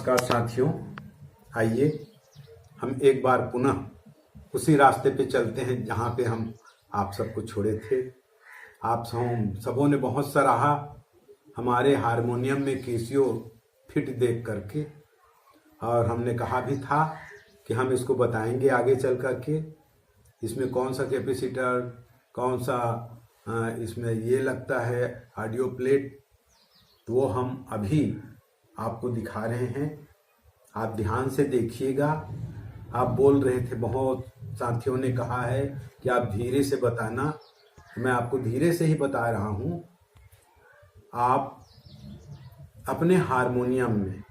नमस्कार साथियों, आइए हम एक बार पुनः उसी रास्ते पे चलते हैं जहाँ पे हम आप सबको छोड़े थे। आप सबों ने बहुत सराहा हमारे हारमोनियम में कैसियो फिट देख करके, और हमने कहा भी था कि हम इसको बताएंगे आगे चल करके इसमें कौन सा कैपेसिटर, कौन सा इसमें ये लगता है ऑडियो प्लेट, तो वो हम अभी आपको दिखा रहे हैं। आप ध्यान से देखिएगा। आप बोल रहे थे, बहुत साथियों ने कहा है कि आप धीरे से बताना, तो मैं आपको धीरे से ही बता रहा हूँ। आप अपने हारमोनियम में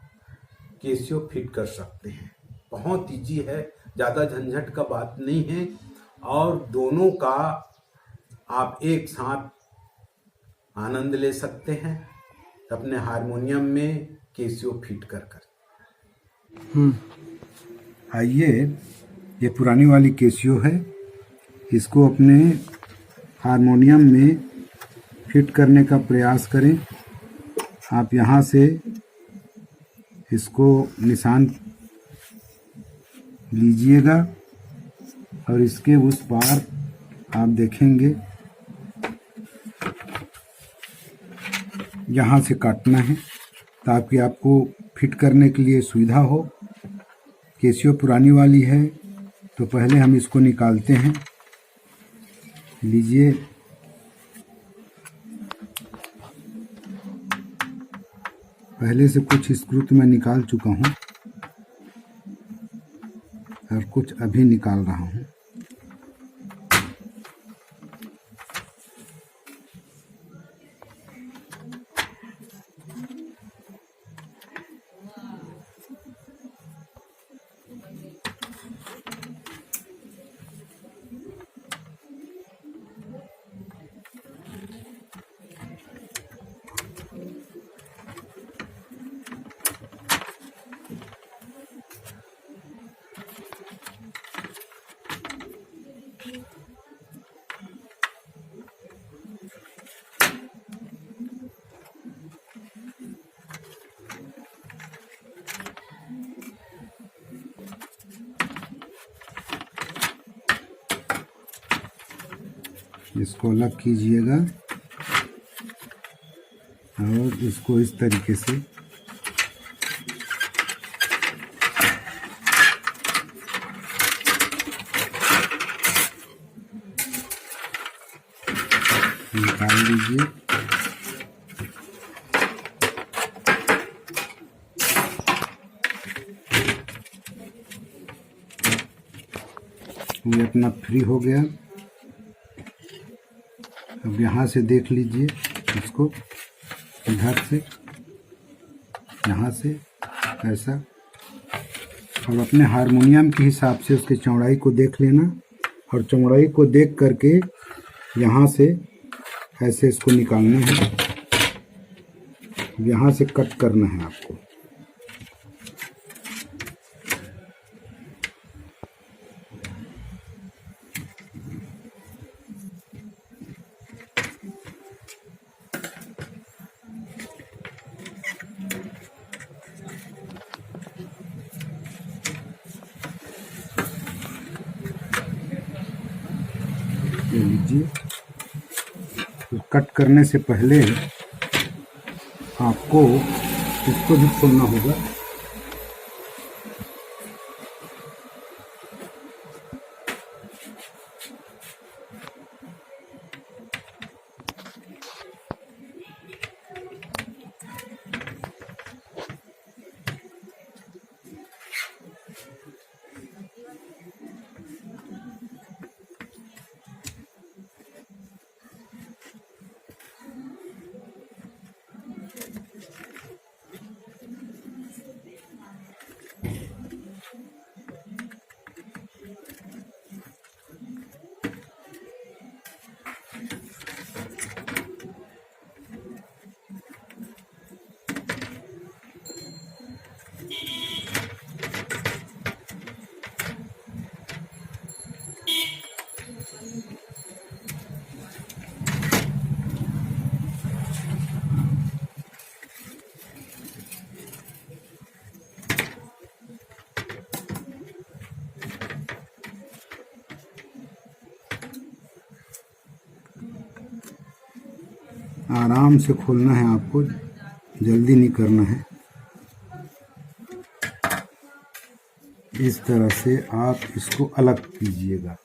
कैसियो फिट कर सकते हैं, बहुत ईजी है, ज़्यादा झंझट का बात नहीं है, और दोनों का आप एक साथ आनंद ले सकते हैं अपने हारमोनियम में कैसियो फिट कर कर। आइए, ये पुरानी वाली कैसियो है, इसको अपने हारमोनियम में फिट करने का प्रयास करें। आप यहाँ से इसको निशान लीजिएगा और इसके उस पार आप देखेंगे यहाँ से काटना है ताकि आपको फिट करने के लिए सुविधा हो। कैसियो पुरानी वाली है तो पहले हम इसको निकालते हैं। लीजिए, पहले से कुछ स्क्रू तो मैं निकाल चुका हूँ और कुछ अभी निकाल रहा हूँ। इसको अलग कीजिएगा और इसको इस तरीके से निकाल लीजिए। ये अपना फ्री हो गया। अब यहाँ से देख लीजिए इसको, इधर से, यहाँ से, ऐसा। अब अपने हारमोनियम के हिसाब से उसके चौड़ाई को देख लेना, और चौड़ाई को देख करके यहाँ से ऐसे इसको निकालना है। यहाँ से कट करना है आपको। ले लीजिए। तो कट करने से पहले आपको इसको भी खोलना होगा। आराम से खोलना है आपको, जल्दी नहीं करना है। इस तरह से आप इसको अलग कीजिएगा।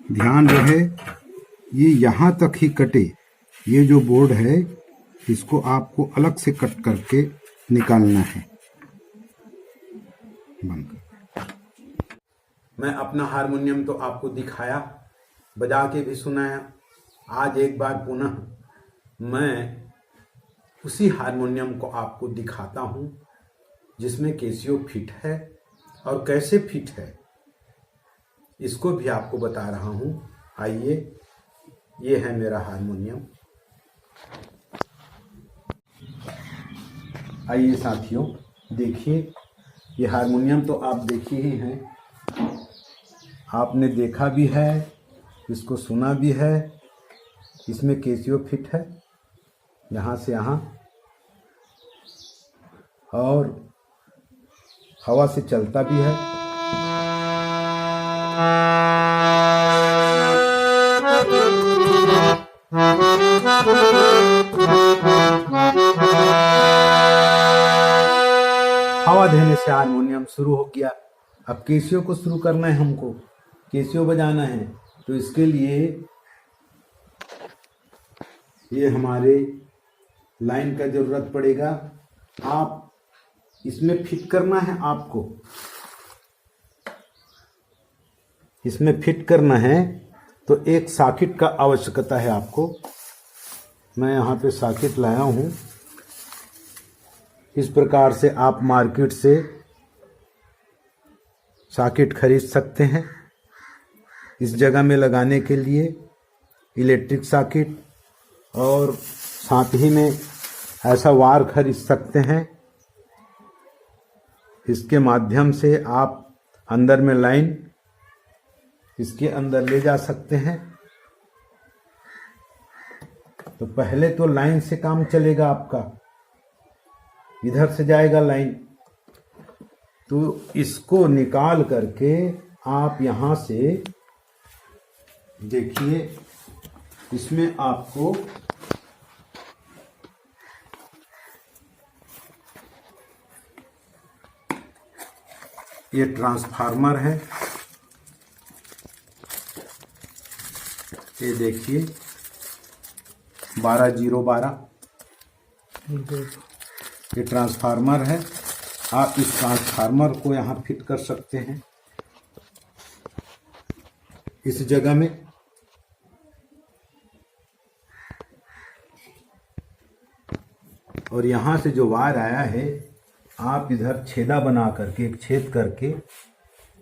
ध्यान रहे ये यहाँ तक ही कटे। ये जो बोर्ड है इसको आपको अलग से कट करके निकालना है। मैं अपना हारमोनियम तो आपको दिखाया, बजा के भी सुनाया। आज एक बार पुनः मैं उसी हारमोनियम को आपको दिखाता हूँ जिसमें कैसियो फिट है, और कैसे फिट है इसको भी आपको बता रहा हूँ। आइए, ये है मेरा हारमोनियम। आइए साथियों, देखिए ये हारमोनियम तो आप देखे ही हैं, आपने देखा भी है, इसको सुना भी है। इसमें कैसियो फिट है यहाँ से यहाँ, और हवा से चलता भी है। हवा देने से हारमोनियम शुरू हो गया। अब कैसियो को शुरू करना है, हमको कैसियो बजाना है, तो इसके लिए ये हमारे लाइन का जरूरत पड़ेगा। आप इसमें फिट करना है, आपको इसमें फिट करना है तो एक सॉकेट का आवश्यकता है आपको। मैं यहाँ पे सॉकेट लाया हूँ। इस प्रकार से आप मार्केट से सॉकेट खरीद सकते हैं। इस जगह में लगाने के लिए इलेक्ट्रिक सॉकेट, और साथ ही में ऐसा वार खरीद सकते हैं। इसके माध्यम से आप अंदर में लाइन इसके अंदर ले जा सकते हैं। तो पहले तो लाइन से काम चलेगा आपका, इधर से जाएगा लाइन, तो इसको निकाल करके आप यहाँ से देखिए, इसमें आपको ये ट्रांसफार्मर है, ये देखिए 12012 ये ट्रांसफार्मर है। आप इस ट्रांसफार्मर को यहाँ फिट कर सकते हैं इस जगह में। और यहाँ से जो वायर आया है, आप इधर छेदा बना करके, एक छेद करके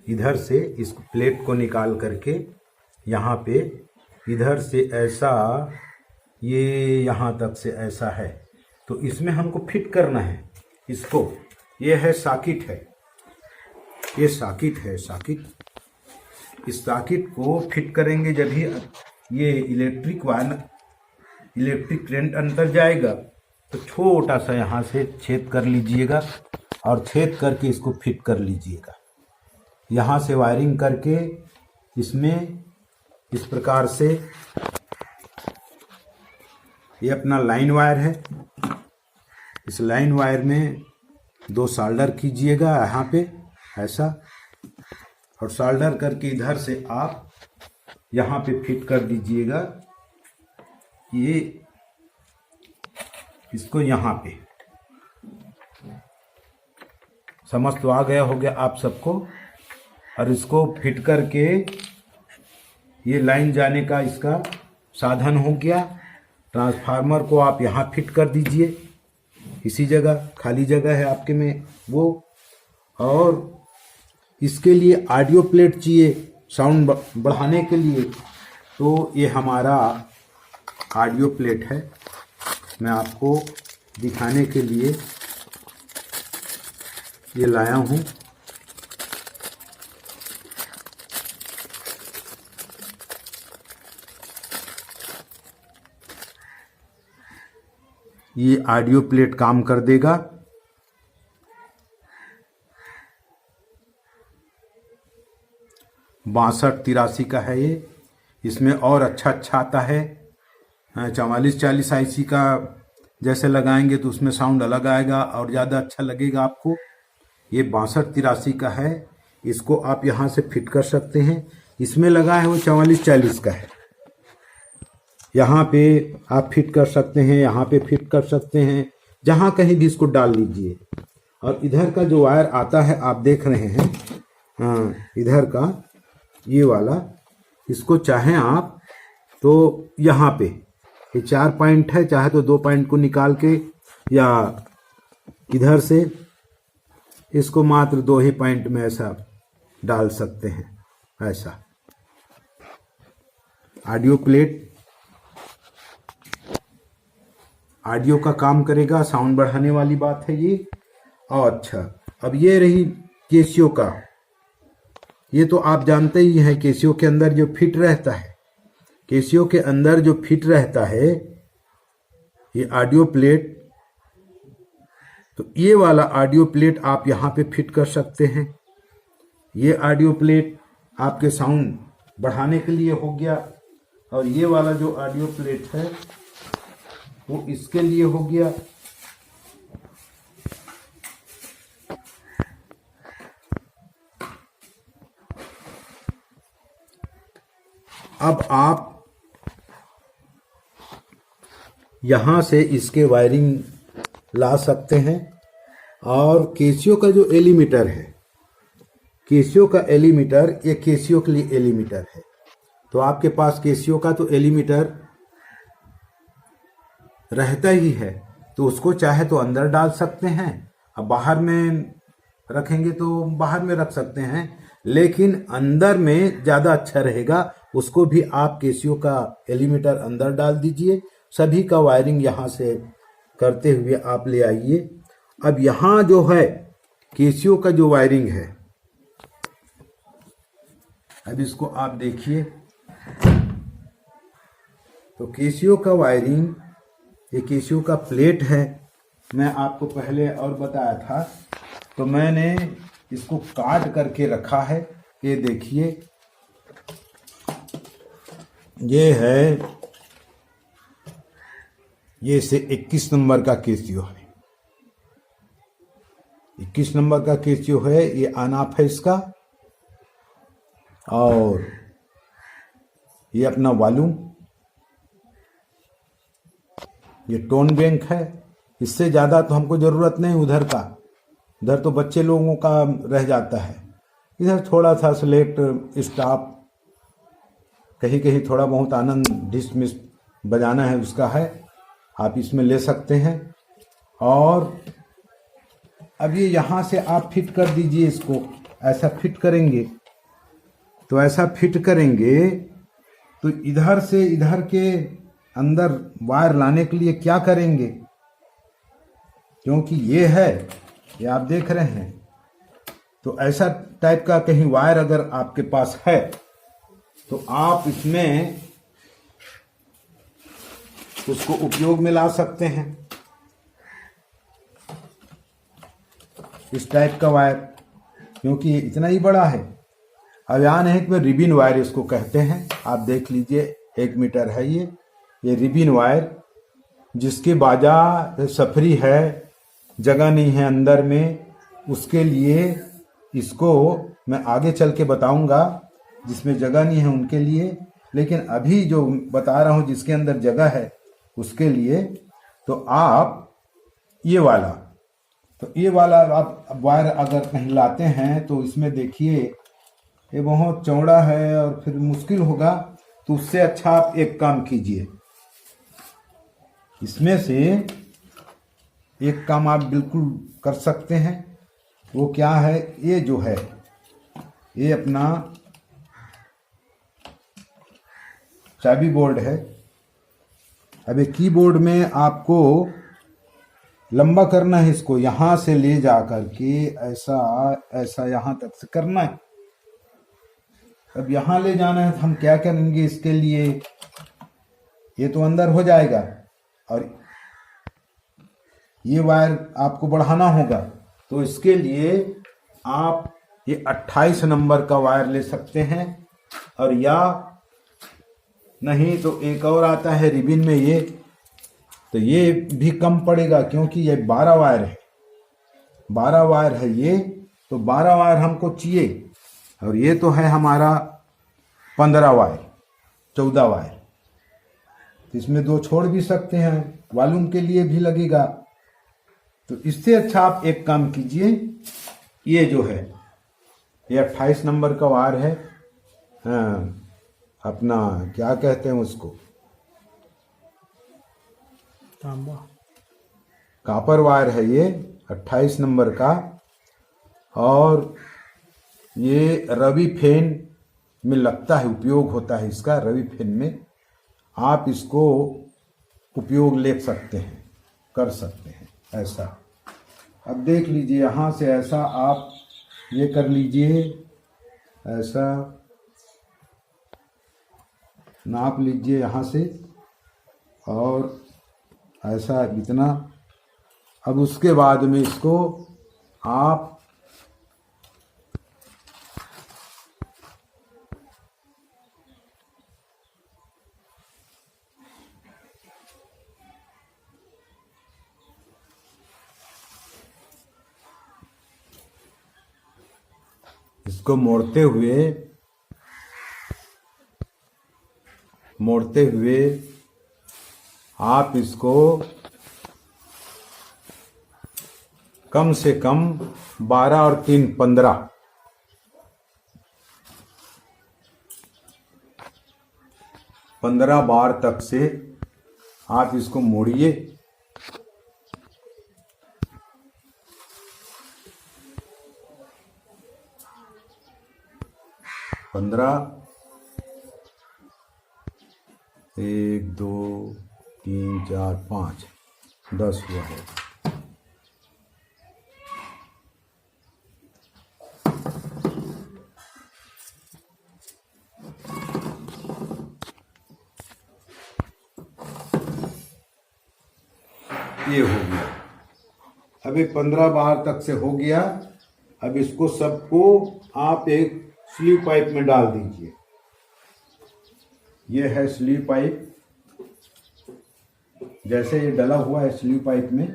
इधर से इस प्लेट को निकाल करके यहाँ पे इधर से ऐसा, ये यहाँ तक से ऐसा है, तो इसमें हमको फिट करना है इसको। ये है सॉकेट है, ये सॉकेट है, सॉकेट। इस सॉकेट को फिट करेंगे जब ही ये इलेक्ट्रिक वायर, इलेक्ट्रिक करंट अंदर जाएगा, तो छोटा सा यहाँ से छेद कर लीजिएगा और छेद करके इसको फिट कर लीजिएगा। यहाँ से वायरिंग करके इसमें इस प्रकार से, ये अपना लाइन वायर है। इस लाइन वायर में 2 सोल्डर कीजिएगा यहाँ पे ऐसा, और सोल्डर करके इधर से आप यहाँ पे फिट कर दीजिएगा। ये इसको यहाँ पे समझ तो आ गया हो गया आप सबको। और इसको फिट करके ये लाइन जाने का इसका साधन हो गया। ट्रांसफार्मर को आप यहाँ फिट कर दीजिए, इसी जगह खाली जगह है आपके में वो। और इसके लिए ऑडियो प्लेट चाहिए साउंड बढ़ाने के लिए, तो ये हमारा ऑडियो प्लेट है। मैं आपको दिखाने के लिए ये लाया हूँ। ये ऑडियो प्लेट काम कर देगा। 62-83 का है ये। इसमें और अच्छा आता है। 44-40 IC का जैसे लगाएंगे तो उसमें साउंड अलग आएगा और ज़्यादा अच्छा लगेगा आपको। ये 62-83 का है। इसको आप यहाँ से फिट कर सकते हैं। इसमें लगा है वो 44-40 का है। यहाँ पे आप फिट कर सकते हैं, यहाँ पे फिट कर सकते हैं, जहाँ कहीं भी इसको डाल लीजिए। और इधर का जो वायर आता है आप देख रहे हैं, हाँ इधर का ये वाला, इसको चाहें आप तो यहाँ पे ये 4 पॉइंट है, चाहे तो 2 पॉइंट को निकाल के या इधर से इसको मात्र 2 ही पॉइंट में ऐसा डाल सकते हैं। ऐसा ऑडियो प्लेट ऑडियो का काम करेगा, साउंड बढ़ाने वाली बात है ये। और अच्छा, अब ये रही केसियो का। ये तो आप जानते ही हैं, केसियो के अंदर जो फिट रहता है, केसियो के अंदर जो फिट रहता है ये ऑडियो प्लेट। तो ये वाला ऑडियो प्लेट आप यहाँ पे फिट कर सकते हैं। ये ऑडियो प्लेट आपके साउंड बढ़ाने के लिए हो गया। और ये वाला जो ऑडियो प्लेट है वो इसके लिए हो गया। अब आप यहां से इसके वायरिंग ला सकते हैं। और केसियो का जो एलीमीटर है, केसियो का एलीमीटर, ये केसियो के लिए एलीमीटर है। तो आपके पास केसियो का तो एलीमीटर रहता ही है, तो उसको चाहे तो अंदर डाल सकते हैं। अब बाहर में रखेंगे तो बाहर में रख सकते हैं, लेकिन अंदर में ज़्यादा अच्छा रहेगा। उसको भी आप केसियो का एलीमीटर अंदर डाल दीजिए। सभी का वायरिंग यहाँ से करते हुए आप ले आइए। अब यहाँ जो है केसियो का जो वायरिंग है, अब इसको आप देखिए। तो केसियो का वायरिंग, ये केसियो का प्लेट है। मैं आपको पहले और बताया था, तो मैंने इसको काट करके रखा है। ये देखिए, ये है, ये से 21 नंबर का केसियो है। 21 नंबर का केसियो है। ये आनाफ है इसका। और ये अपना वॉल्यूम, ये टोन बैंक है। इससे ज़्यादा तो हमको ज़रूरत नहीं उधर का। उधर तो बच्चे लोगों का रह जाता है। इधर थोड़ा सा सेलेक्ट स्टाफ, कहीं कहीं थोड़ा बहुत आनंद डिसमिस बजाना है उसका है, आप इसमें ले सकते हैं। और अब ये यहाँ से आप फिट कर दीजिए इसको। ऐसा फिट करेंगे तो ऐसा फिट करेंगे तो इधर से इधर के अंदर वायर लाने के लिए क्या करेंगे, क्योंकि ये है, ये आप देख रहे हैं। तो ऐसा टाइप का कहीं वायर अगर आपके पास है तो आप इसमें उसको उपयोग में ला सकते हैं। इस टाइप का वायर, क्योंकि ये इतना ही बड़ा है। अब यहाँ नहीं कि रिबिन वायर इसको कहते हैं। आप देख लीजिए, 1 मीटर है ये रिबिन वायर, जिसके बाजा सफरी है, जगह नहीं है अंदर में, उसके लिए इसको मैं आगे चल के बताऊंगा। जिसमें जगह नहीं है उनके लिए, लेकिन अभी जो बता रहा हूं जिसके अंदर जगह है उसके लिए, तो आप ये वाला आप वायर अगर कहीं लाते हैं तो इसमें देखिए ये बहुत चौड़ा है और फिर मुश्किल होगा। तो उससे अच्छा आप एक काम कीजिए, इसमें से एक काम आप बिल्कुल कर सकते हैं। वो क्या है, ये जो है ये अपना चाबी बोर्ड है। अब ये कीबोर्ड में आपको लंबा करना है, इसको यहां से ले जा करके ऐसा ऐसा यहां तक से करना है। अब यहां ले जाना है तो हम क्या करेंगे, इसके लिए ये तो अंदर हो जाएगा और ये वायर आपको बढ़ाना होगा। तो इसके लिए आप ये 28 नंबर का वायर ले सकते हैं, और या नहीं तो एक और आता है रिबिन में ये, तो ये भी कम पड़ेगा क्योंकि ये 12 वायर है, 12 वायर है ये, तो 12 वायर हमको चाहिए। और ये तो है हमारा 15 वायर, 14 वायर। तो इसमें 2 छोड़ भी सकते हैं, वॉल्यूम के लिए भी लगेगा। तो इससे अच्छा आप एक काम कीजिए, ये जो है ये 28 नंबर का वायर है, हाँ, अपना क्या कहते हैं उसको, तांबा, कॉपर वायर है ये 28 नंबर का। और ये रवि फैन में लगता है, उपयोग होता है इसका रवि फैन में। आप इसको उपयोग ले सकते हैं, कर सकते हैं ऐसा। अब देख लीजिए यहाँ से ऐसा आप ये कर लीजिए, ऐसा नाप लीजिए यहाँ से, और ऐसा इतना। अब उसके बाद में इसको आप इसको मोड़ते हुए आप इसको कम से कम 12 और 3 15 बार तक से आप इसको मोड़िए। पंद्रह, 1 2 3 4 5 10 हुआ है। ये हो गया। अभी 15 बार तक से हो गया। अब इसको सबको आप एक स्लीव पाइप में डाल दीजिए। ये है स्लीव पाइप, जैसे ये डला हुआ है स्लीव पाइप में,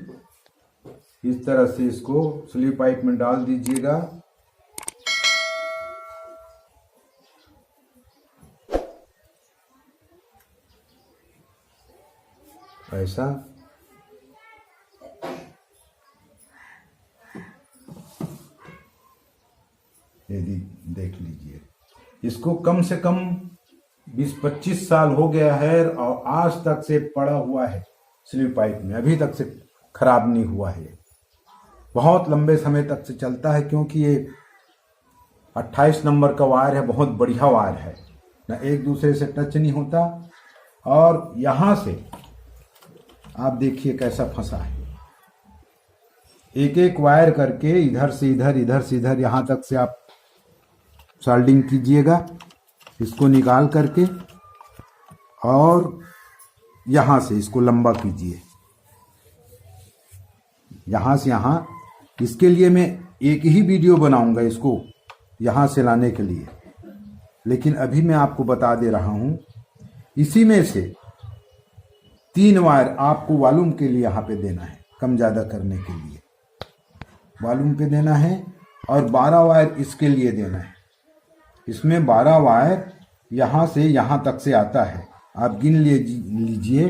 इस तरह से इसको स्लीव पाइप में डाल दीजिएगा। ऐसा यदि देख लीजिए, इसको कम से कम 20-25 साल हो गया है और आज तक से पड़ा हुआ है स्लीव पाइप में, अभी तक से खराब नहीं हुआ है। बहुत लंबे समय तक से चलता है क्योंकि ये 28 नंबर का वायर है, बहुत बढ़िया वायर है ना, एक दूसरे से टच नहीं होता। और यहाँ से आप देखिए कैसा फंसा है, एक एक वायर करके इधर से इधर, इधर से इधर, यहाँ तक से आप सोल्डिंग कीजिएगा इसको निकाल करके, और यहाँ से इसको लंबा कीजिए, यहाँ से यहाँ। इसके लिए मैं एक ही वीडियो बनाऊंगा इसको यहाँ से लाने के लिए, लेकिन अभी मैं आपको बता दे रहा हूँ। इसी में से 3 वायर आपको वॉल्यूम के लिए यहाँ पे देना है, कम ज़्यादा करने के लिए वॉल्यूम पे देना है, और 12 वायर इसके लिए देना है। इसमें 12 वायर यहाँ से यहाँ तक से आता है, आप गिन लीजिए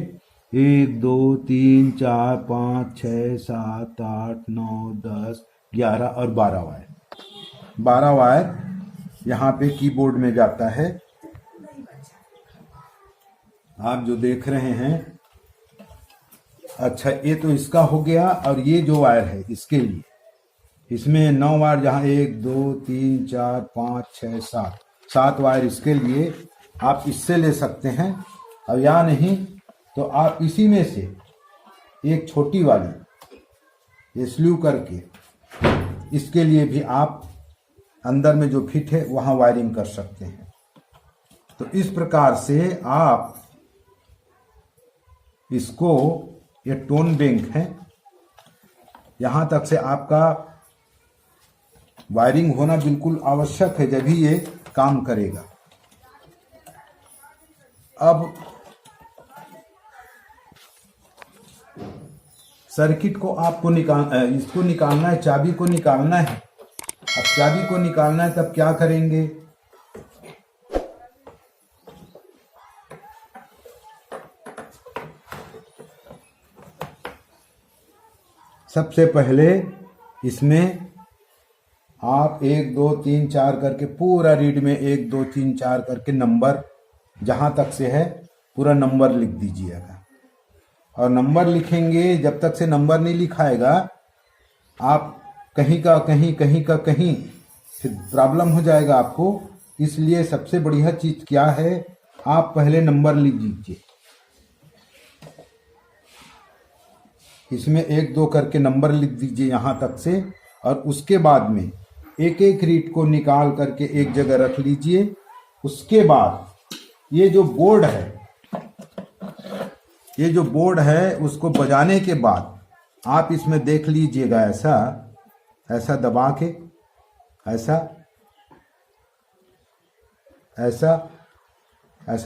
1 2 3 4 5 6 7 8 9 10 11 और 12 वायर। 12 वायर यहाँ पे कीबोर्ड में जाता है। आप जो देख रहे हैं, अच्छा ये तो इसका हो गया। और ये जो वायर है इसके लिए, इसमें 9 वायर, जहाँ 1 2 3 4 5 6 7 वायर इसके लिए आप इससे ले सकते हैं। और या नहीं तो आप इसी में से एक छोटी वाली ये स्ल्यू करके इसके लिए भी आप अंदर में जो फिट है वहाँ वायरिंग कर सकते हैं। तो इस प्रकार से आप इसको, ये टोन बैंक है, यहाँ तक से आपका वायरिंग होना बिल्कुल आवश्यक है, जब ही ये काम करेगा। अब सर्किट को आपको इसको निकालना है, चाबी को निकालना है। अब चाबी को निकालना है तब क्या करेंगे, सबसे पहले इसमें आप 1 2 3 4 करके पूरा रीड में 1 2 3 4 करके नंबर जहाँ तक से है पूरा नंबर लिख दीजिएगा। और नंबर लिखेंगे, जब तक से नंबर नहीं लिखाएगा आप कहीं का कहीं, कहीं का कहीं, फिर प्रॉब्लम हो जाएगा आपको। इसलिए सबसे बढ़िया चीज क्या है, आप पहले नंबर लिख दीजिए। इसमें 1 2 करके नंबर लिख दीजिए यहाँ तक से। और उसके बाद में एक एक रीड को निकाल करके एक जगह रख लीजिए। उसके बाद ये जो बोर्ड है, उसको बजाने के बाद आप इसमें देख लीजिएगा, ऐसा दबा के, ऐसा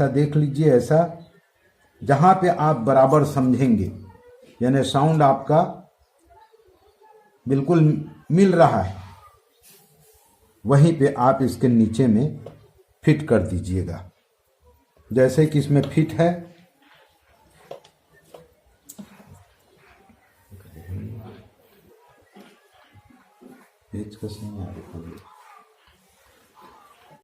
देख लीजिए, ऐसा जहां पे आप बराबर समझेंगे, यानी साउंड आपका बिल्कुल मिल रहा है, वहीं पे आप इसके नीचे में फिट कर दीजिएगा। जैसे कि इसमें फिट है, पेचकस नहीं आ रही।